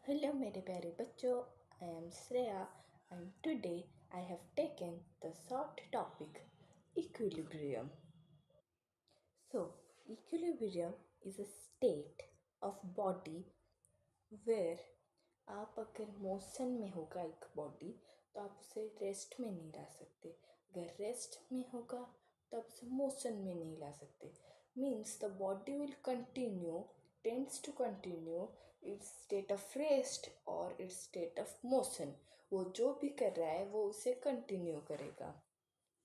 Hello मेरे प्यारे बच्चों, I am Shreya and today I have taken the short topic equilibrium. So, equilibrium is a state of body where आप अगर motion में होगा एक बॉडी तो आप उसे रेस्ट में नहीं ला सकते, अगर रेस्ट में होगा तो आप उसे मोशन में नहीं ला सकते. Means the body will continue tends to continue its state of rest और इट्स स्टेट ऑफ मोशन. वो जो भी कर रहा है वो उसे कंटिन्यू करेगा.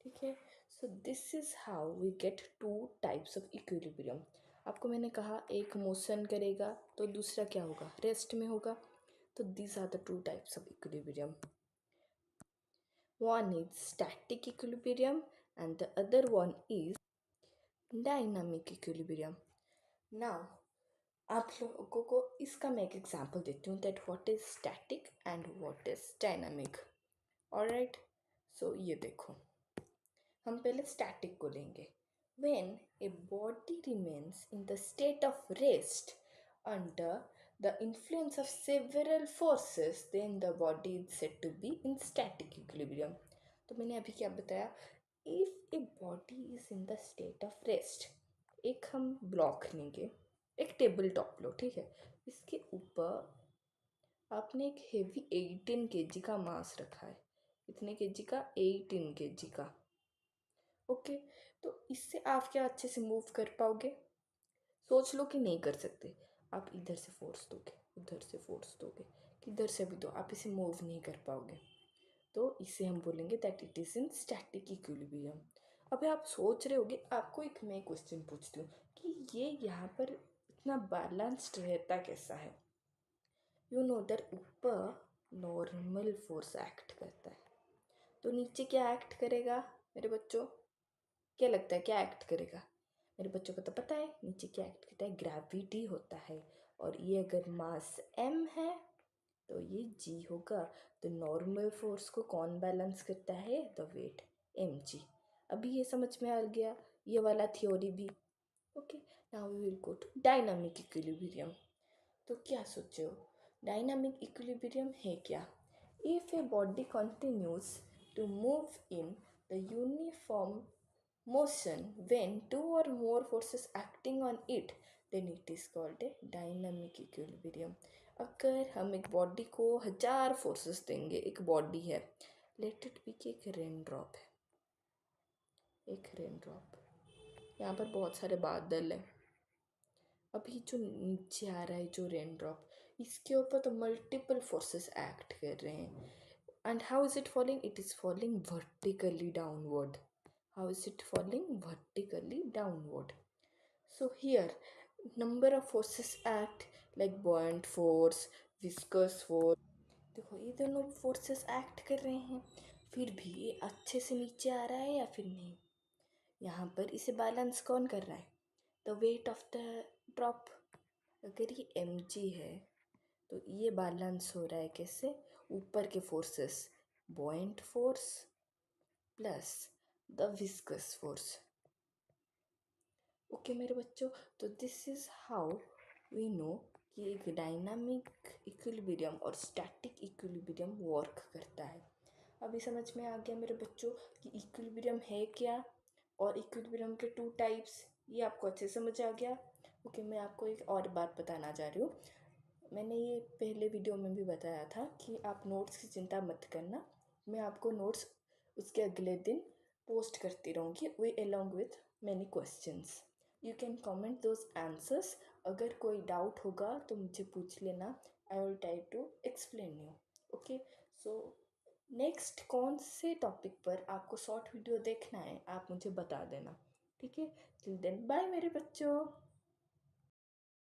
ठीक है. So this is how we get to types of equilibrium. आपको मैंने कहा एक मोशन करेगा तो दूसरा क्या होगा, रेस्ट में होगा. तो these are the two types of equilibrium. One is static equilibrium and the other one is dynamic equilibrium. Now आप लोगों को इसका मैं एक एग्जांपल देती हूँ that what is static and what is dynamic. Alright, so ये देखो, हम पहले स्टैटिक को लेंगे. When a body remains in the state of rest under the influence of several forces, then the body is said to be in static equilibrium. तो मैंने अभी क्या बताया, if a body is in the state of rest, एक हम block लेंगे, एक table top लो, ठीक है. इसके ऊपर आपने एक हेवी 18 kg का मास रखा है. कितने kg का? 18 kg का. ओके. तो इससे आप क्या अच्छे से मूव कर पाओगे? सोच लो कि नहीं कर सकते. आप इधर से फोर्स दोगे, उधर से फोर्स दोगे, किधर से भी दो, आप इसे मूव नहीं कर पाओगे. तो इसे हम बोलेंगे that it is in static equilibrium. अभी आप सोच रहे होगे, आपको एक मैं क्वेश्चन पूछती हूँ कि ये यहाँ पर इतना बैलेंस्ड रहता कैसा है. यू नो दैट ऊपर नॉर्मल फोर्स एक्ट करता है, तो नीचे क्या एक्ट करेगा मेरे बच्चों? क्या लगता है क्या एक्ट करेगा? मेरे बच्चों को तो पता है नीचे क्या एक्ट करता है, ग्रेविटी होता है. और ये अगर मास m है तो ये g होगा. तो नॉर्मल फोर्स को कौन बैलेंस करता है? The weight mg. अभी ये समझ में आ गया ये वाला थ्योरी भी. Okay. Now we will go to dynamic equilibrium. तो क्या सोचे हो, डायनामिक इक्विलिब्रियम है क्या? If a body continues to move in the uniform motion when two or more forces acting on it, then it is called a dynamic equilibrium. अगर हम एक body को 1000 फोर्सेस देंगे, एक बॉडी है, लेट इट बी कि एक rain drop है, एक रेन ड्रॉप, यहाँ पर बहुत सारे बादल हैं. अभी जो नीचे आ रहा है जो रेन ड्रॉप, इसके ऊपर तो मल्टीपल फोर्सेस एक्ट कर रहे हैं. And how is it falling? It is falling vertically downward. How is it falling? Vertically downward. So here number of forces act like buoyant force, viscous force. देखो ये दोनों forces act कर रहे हैं, फिर भी ये अच्छे से नीचे आ रहा है या फिर नहीं? यहाँ पर इसे बैलेंस कौन कर रहा है? The weight of the drop. अगर ये mg है तो ये बैलेंस हो रहा है कैसे? ऊपर के forces buoyant force plus the viscous force. Okay मेरे बच्चों, तो this is how we know कि एक डायनामिक इक्विलिब्रियम और स्टैटिक इक्विलिब्रियम वर्क करता है. अभी समझ में आ गया मेरे बच्चों कि इक्विलिब्रियम है क्या और इक्विलिब्रियम के टू टाइप्स, ये आपको अच्छे समझ आ गया. ओके, मैं आपको एक और बात बताना चाह रही हूँ. मैंने ये पहले वीडियो में भी बताया था कि आप नोट्स की चिंता मत करना, मैं आपको नोट्स उसके अगले दिन पोस्ट करती रहूँगी way along with many questions. You can comment those answers. अगर कोई डाउट होगा तो मुझे पूछ लेना, I will try to explain you. Okay. So next कौन से टॉपिक पर आपको शॉर्ट वीडियो देखना है आप मुझे बता देना. ठीक है. टिल देन बाय मेरे बच्चों.